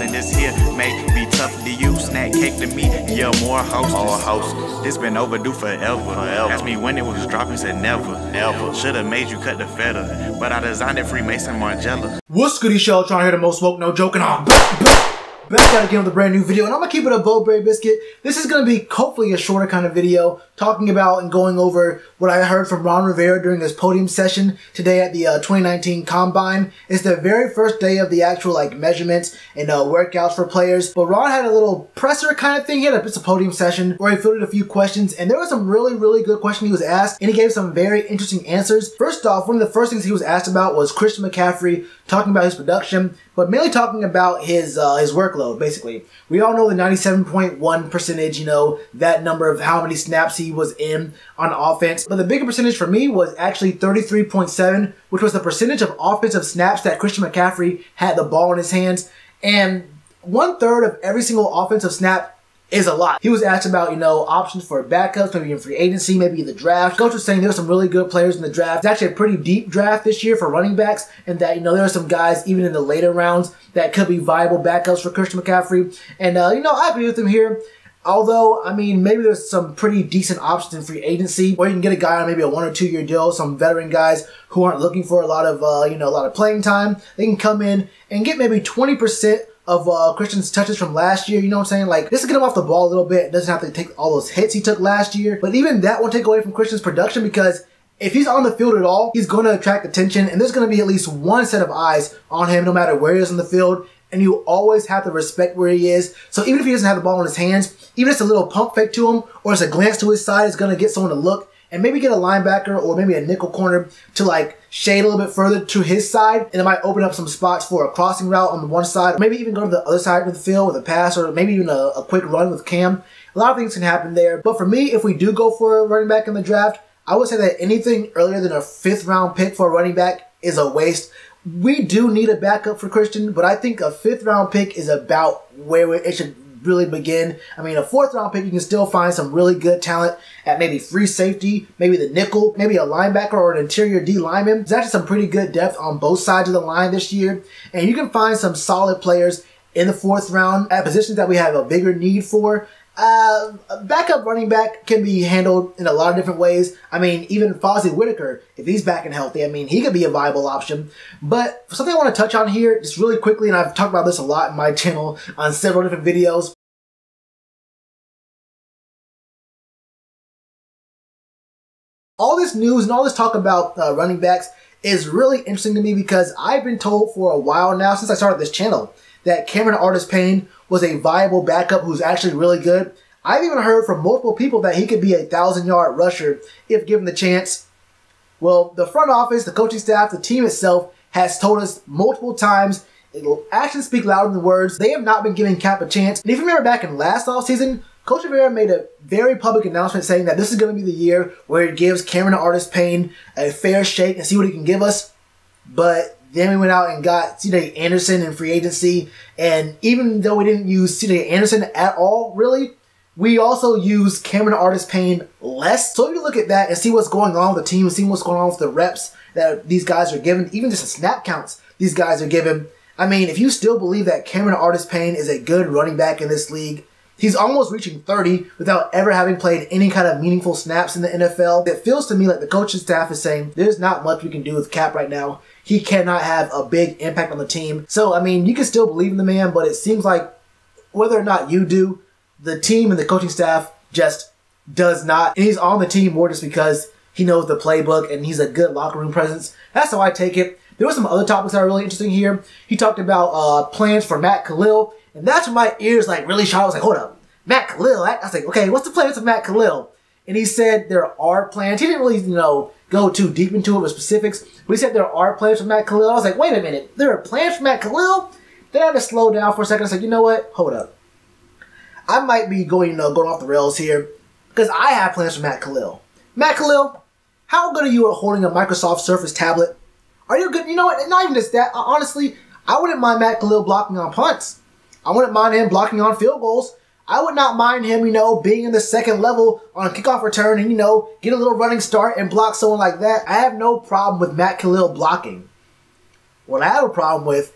and this here may be tough to you. Snack cake to me, yeah, more hostess. This been overdue forever. Asked me when it was dropping, said never. Should've made you cut the feta, but I designed it Freemason Margiela. What's good, Shellitronnn here, the most smoke, no joking on. Back out again with a brand new video, and I'm gonna keep it a Bowberry biscuit. This is gonna be hopefully a shorter kind of video, talking about and going over what I heard from Ron Rivera during his podium session today at the 2019 Combine. It's the very first day of the actual measurements and workouts for players. But Ron had a little presser kind of thing. He had a podium session where he fielded a few questions, and there were some really good questions he was asked, and he gave some very interesting answers. First off, one of the first things he was asked about was Christian McCaffrey, talking about his production, but mainly talking about his workload, basically. We all know the 97.1 percentage, that number of how many snaps he was in on offense. But the bigger percentage for me was actually 33.7, which was the percentage of offensive snaps that Christian McCaffrey had the ball in his hands. And 1/3 of every single offensive snap is a lot. He was asked about, options for backups, maybe in free agency, maybe in the draft. Coach was saying there were some really good players in the draft. It's actually a pretty deep draft this year for running backs, and that, there are some guys even in the later rounds that could be viable backups for Christian McCaffrey. And, I agree with him here. Although, maybe there's some pretty decent options in free agency, where you can get a guy on maybe a 1 or 2 year deal, some veteran guys who aren't looking for a lot of, a lot of playing time. They can come in and get maybe 20% of Christian's touches from last year, this is get him off the ball a little bit. It doesn't have to take all those hits he took last year, but even that won't take away from Christian's production, because if he's on the field at all, he's going to attract attention, and there's going to be at least one set of eyes on him no matter where he is on the field, and you always have to respect where he is. So even if he doesn't have the ball in his hands, even just a little pump fake to him, or just a glance to his side is going to get someone to look, and maybe get a linebacker or maybe a nickel corner to shade a little bit further to his side, and it might open up some spots for a crossing route on the one side, or maybe even go to the other side of the field with a pass, or maybe even a quick run with Cam. A lot of things can happen there. But for me, if we do go for a running back in the draft, I would say that anything earlier than a 5th round pick for a running back is a waste. We do need a backup for Christian, but I think a 5th round pick is about where it should really begin. A 4th round pick, you can still find some really good talent at maybe free safety, maybe the nickel, maybe a linebacker or an interior D lineman. There's actually some pretty good depth on both sides of the line this year, and you can find some solid players in the 4th round at positions that we have a bigger need for. A backup running back can be handled in a lot of different ways. Even Fozzie Whitaker, if he's back and healthy, he could be a viable option. But something I want to touch on here, just really quickly, and I've talked about this a lot in my channel on several different videos. All this news and all this talk about running backs is really interesting to me, because I've been told for a while now, since I started this channel, that Carolina Panthers was a viable backup who's actually really good. I've even heard from multiple people that he could be a 1,000-yard rusher if given the chance. Well, the front office, the coaching staff, the team itself has told us multiple times, actions speak louder than words. They have not been giving Cap a chance. And if you remember back in last offseason, Coach Rivera made a very public announcement saying that this is going to be the year where he gives Carolina Panthers a fair shake and see what he can give us. But then we went out and got C.J. Anderson in free agency, and even though we didn't use C.J. Anderson at all, really, we also used Carolina Panthers less. So if you look at that and see what's going on with the team, and see what's going on with the reps that these guys are given, even just the snap counts these guys are given, if you still believe that Carolina Panthers is a good running back in this league, he's almost reaching 30 without ever having played any kind of meaningful snaps in the NFL. It feels to me like the coaching staff is saying there's not much we can do with Cap right now. He cannot have a big impact on the team. So, you can still believe in the man, but it seems like whether or not you do, the team and the coaching staff just does not. And he's on the team more just because he knows the playbook and he's a good locker room presence. That's how I take it. There were some other topics that are really interesting here. He talked about plans for Matt Khalil, and that's when my ears really shot. I was like, hold up, Matt Khalil? I was like, okay, what's the plans for Matt Khalil? And he said there are plans. He didn't really, go too deep into it with specifics, but he said there are plans for Matt Khalil. I was like, wait a minute, there are plans for Matt Khalil? Then I had to slow down for a second. I was like, you know what? Hold up. I might be going off the rails here, because I have plans for Matt Khalil. Matt Khalil, how good are you at holding a Microsoft Surface tablet? Are you good? You know what? Not even just that. Honestly, I wouldn't mind Matt Khalil blocking on punts. I wouldn't mind him blocking on field goals. I would not mind him, being in the second level on a kickoff return and, get a little running start and block someone like that. I have no problem with Matt Khalil blocking. What I have a problem with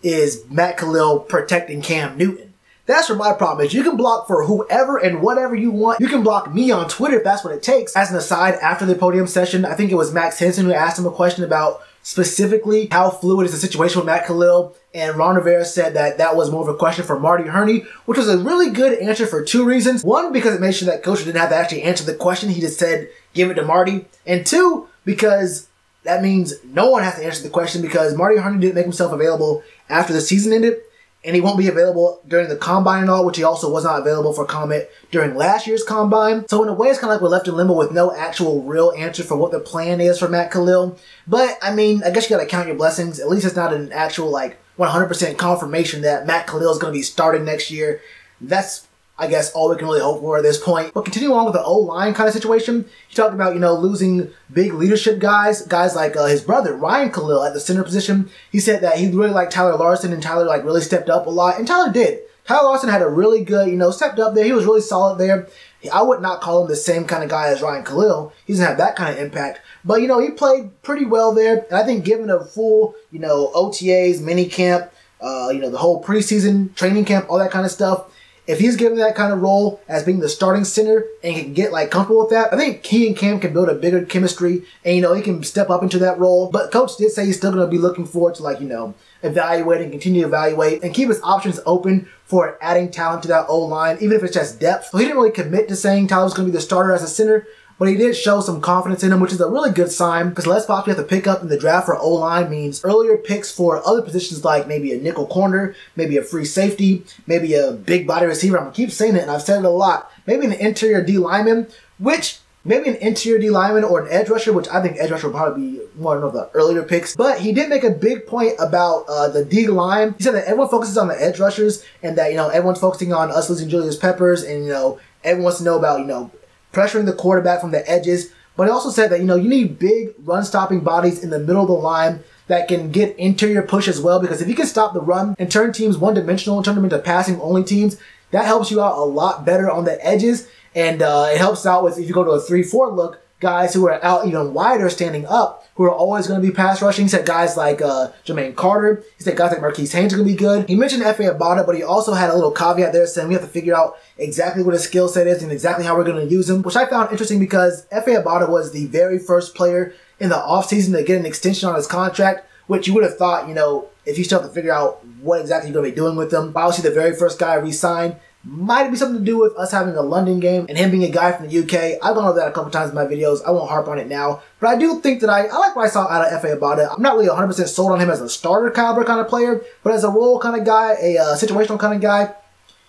is Matt Khalil protecting Cam Newton. That's where my problem is. You can block for whoever and whatever you want. You can block me on Twitter if that's what it takes. As an aside, after the podium session, I think it was Max Henson who asked him a question about specifically how fluid is the situation with Matt Khalil, and Ron Rivera said that that was more of a question for Marty Hurney, which was a really good answer for two reasons. One, because it made sure that coach didn't have to actually answer the question. He just said, give it to Marty. And two, because that means no one has to answer the question, because Marty Hurney didn't make himself available after the season ended. And he won't be available during the combine and all, which he also was not available for comment during last year's combine. So in a way, it's kind of like we're left in limbo with no actual real answer for what the plan is for Matt Khalil. But, I mean, I guess you got to count your blessings. At least it's not an actual, 100% confirmation that Matt Khalil is going to be starting next year. That's, I guess, all we can really hope for at this point. But continuing on with the O-line kind of situation, he talked about, losing big leadership guys like his brother, Ryan Khalil, at the center position. He said that he really liked Tyler Larson, and Tyler, really stepped up a lot. And Tyler did. Tyler Larson had a really good, stepped up there. He was really solid there. I would not call him the same kind of guy as Ryan Khalil. He doesn't have that kind of impact. But, he played pretty well there. And I think given a full, OTAs, mini camp, the whole preseason training camp, all that kind of stuff, if he's given that kind of role as being the starting center and he can get comfortable with that, I think he and Cam can build a bigger chemistry and, he can step up into that role. But coach did say he's still going to be looking forward to evaluate and continue to evaluate and keep his options open for adding talent to that O-line, even if it's just depth. So he didn't really commit to saying Tyler was going to be the starter as a center, but he did show some confidence in him, which is a really good sign, because less spots we have to pick up in the draft for O-line means earlier picks for other positions like maybe a nickel corner, maybe a free safety, maybe a big body receiver. I'm going to keep saying it, and I've said it a lot. Maybe an interior D lineman, maybe an interior D lineman or an edge rusher, which I think edge rusher would probably be one of the earlier picks. But he did make a big point about the D line. He said that everyone focuses on the edge rushers and that, everyone's focusing on us losing Julius Peppers, and, everyone wants to know about, pressuring the quarterback from the edges. But he also said that, you need big run-stopping bodies in the middle of the line that can get interior push as well, because if you can stop the run and turn teams one-dimensional and turn them into passing-only teams, that helps you out a lot better on the edges. And it helps out with, if you go to a 3-4 look, guys who are out even wider standing up, who are always going to be pass rushing. He said guys like Jermaine Carter. He said guys like Marquise Haynes are going to be good. He mentioned Efe Abada, but he also had a little caveat there saying we have to figure out exactly what his skill set is and exactly how we're going to use him, which I found interesting because Efe Abada was the very first player in the offseason to get an extension on his contract, which you would have thought, if you still have to figure out what exactly you're going to be doing with him. Obviously, the very first guy re-signed might be something to do with us having a London game and him being a guy from the UK. I've gone over that a couple times in my videos. I won't harp on it now. But I do think that I like what I saw out of Efe Abada. I'm not really 100% sold on him as a starter caliber kind of player, but as a role kind of guy, a situational kind of guy,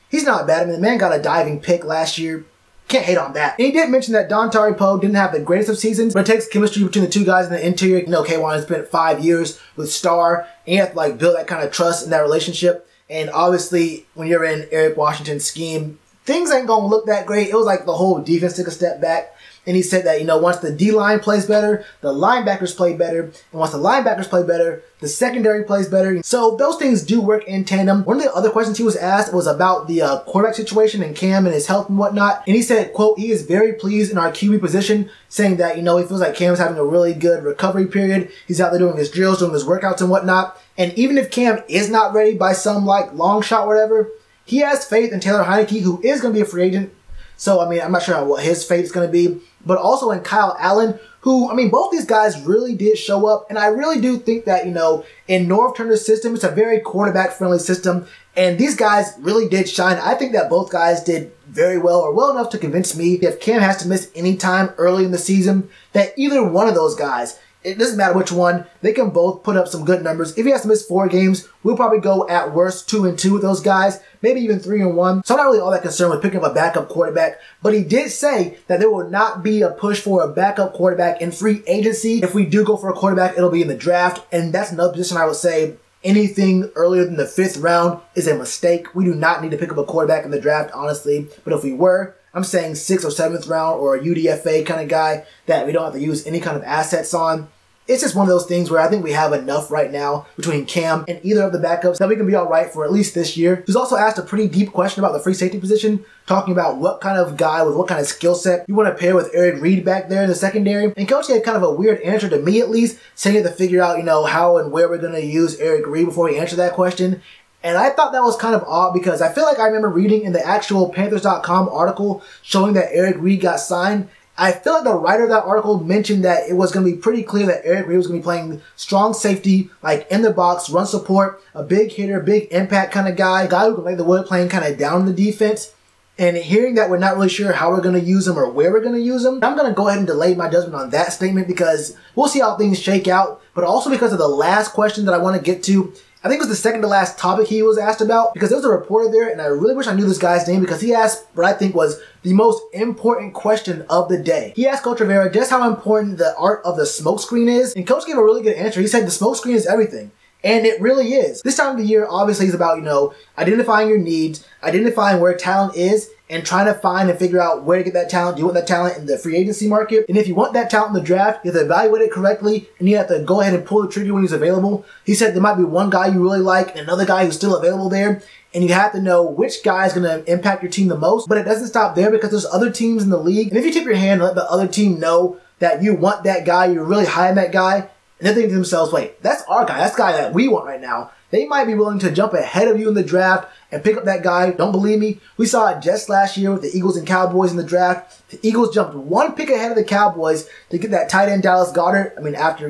he's not bad. I mean, the man got a diving pick last year. Can't hate on that. And he did mention that Dontari Poe didn't have the greatest of seasons, but it takes chemistry between the two guys in the interior. K1 has spent 5 years with Star, and you have to build that kind of trust in that relationship. And obviously, when you're in Eric Washington's scheme, things ain't going to look that great. It was like the whole defense took a step back. And he said that, once the D-line plays better, the linebackers play better. And once the linebackers play better, the secondary plays better. So those things do work in tandem. One of the other questions he was asked was about the quarterback situation and Cam and his health and whatnot. And he said, quote, he is very pleased in our QB position, saying that, he feels like Cam's having a really good recovery period. He's out there doing his drills, doing his workouts and whatnot. And even if Cam is not ready by some long shot or whatever, he has faith in Taylor Heineke, who is going to be a free agent. So, I'm not sure what his fate is going to be. But also in Kyle Allen, who, both these guys really did show up. And I really do think that, in Norv Turner's system, it's a very quarterback-friendly system. And these guys really did shine. I think that both guys did very well, or well enough to convince me if Cam has to miss any time early in the season, that either one of those guys, it doesn't matter which one, they can both put up some good numbers. If he has to miss 4 games, we'll probably go at worst 2-2 with those guys, maybe even 3-1. So I'm not really all that concerned with picking up a backup quarterback, but he did say that there will not be a push for a backup quarterback in free agency. If we do go for a quarterback, it'll be in the draft, and that's another position I would say anything earlier than the 5th round is a mistake. We do not need to pick up a quarterback in the draft, honestly, but if we were, I'm saying 6th or 7th round or a UDFA kind of guy that we don't have to use any kind of assets on. it's just one of those things where I think we have enough right now between Cam and either of the backups that we can be all right for at least this year. He's also asked a pretty deep question about the free safety position, talking about what kind of guy with what kind of skill set you want to pair with Eric Reed back there in the secondary. And Coach gave kind of a weird answer to me, at least, saying he had to figure out, how and where we're going to use Eric Reed before he answered that question. And I thought that was kind of odd because I feel like I remember reading in the actual Panthers.com article showing that Eric Reed got signed. I feel like the writer of that article mentioned that it was going to be pretty clear that Eric Reed was going to be playing strong safety, like in the box, run support, a big hitter, big impact kind of guy who can make the wood playing kind of down in the defense. And hearing that we're not really sure how we're going to use him or where we're going to use him, I'm going to go ahead and delay my judgment on that statement because we'll see how things shake out. But also because of the last question that I want to get to, I think it was the second to last topic he was asked about, because there was a reporter there, and I really wish I knew this guy's name because he asked what I think was the most important question of the day. He asked Coach Rivera just how important the art of the smokescreen is, and Coach gave a really good answer. He said the smokescreen is everything. And it really is. This time of the year obviously is about, identifying your needs, identifying where talent is, and trying to find and figure out where to get that talent. Do you want that talent in the free agency market? And if you want that talent in the draft, you have to evaluate it correctly, and you have to go ahead and pull the trigger when he's available. He said there might be one guy you really like and another guy who's still available there, and you have to know which guy is going to impact your team the most. But it doesn't stop there because there's other teams in the league. And if you tip your hand and let the other team know that you want that guy, you're really high on that guy, and they're thinking to themselves, wait, that's our guy. That's the guy that we want right now. They might be willing to jump ahead of you in the draft and pick up that guy. Don't believe me? We saw it just last year with the Eagles and Cowboys in the draft. The Eagles jumped one pick ahead of the Cowboys to get that tight end Dallas Goedert. After,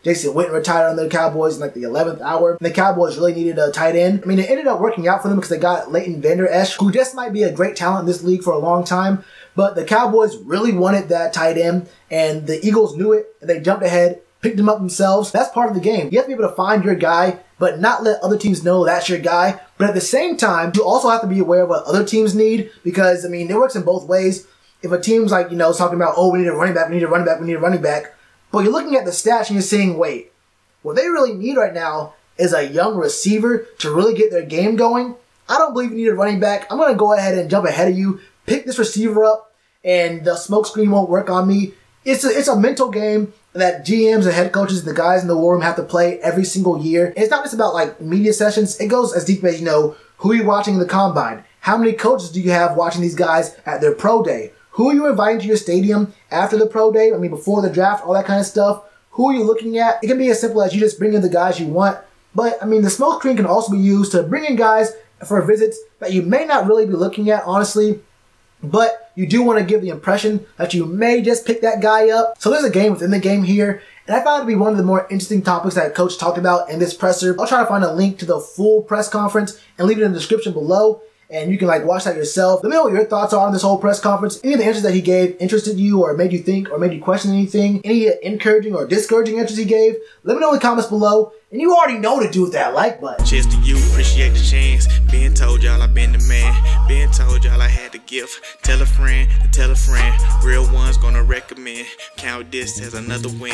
Jason Witten retired on the Cowboys in the 11th hour. And the Cowboys really needed a tight end. It ended up working out for them because they got Leighton Vander Esch, who just might be a great talent in this league for a long time. But the Cowboys really wanted that tight end, and the Eagles knew it, and they jumped ahead, picked him up themselves. That's part of the game. You have to be able to find your guy, but not let other teams know that's your guy. But at the same time, you also have to be aware of what other teams need because, it works in both ways. If a team's talking about, oh, we need a running back, we need a running back, we need a running back, but you're looking at the stats and you're saying, wait, what they really need right now is a young receiver to really get their game going. I don't believe you need a running back. I'm going to go ahead and jump ahead of you, pick this receiver up, and the smoke screen won't work on me. It's a mental game that GMs and head coaches and the guys in the war room have to play every single year. And it's not just about media sessions. It goes as deep as, who are you watching in the combine? How many coaches do you have watching these guys at their pro day? Who are you inviting to your stadium after the pro day? Before the draft, all that kind of stuff. Who are you looking at? It can be as simple as you just bring in the guys you want. But, the smoke screen can also be used to bring in guys for visits that you may not really be looking at, honestly. But you do want to give the impression that you may just pick that guy up. So there's a game within the game here. And I found it to be one of the more interesting topics that Coach talked about in this presser. I'll try to find a link to the full press conference and leave it in the description below. And you can watch that yourself. Let me know what your thoughts are on this whole press conference. Any of the answers that he gave interested you or made you think or made you question anything? Any encouraging or discouraging answers he gave? Let me know in the comments below. And you already know to do with that like button. Cheers to you, appreciate the chance. Being told y'all I been the man. Being told y'all I had the gift. Tell a friend to tell a friend. Real ones gonna recommend. Count this as another win.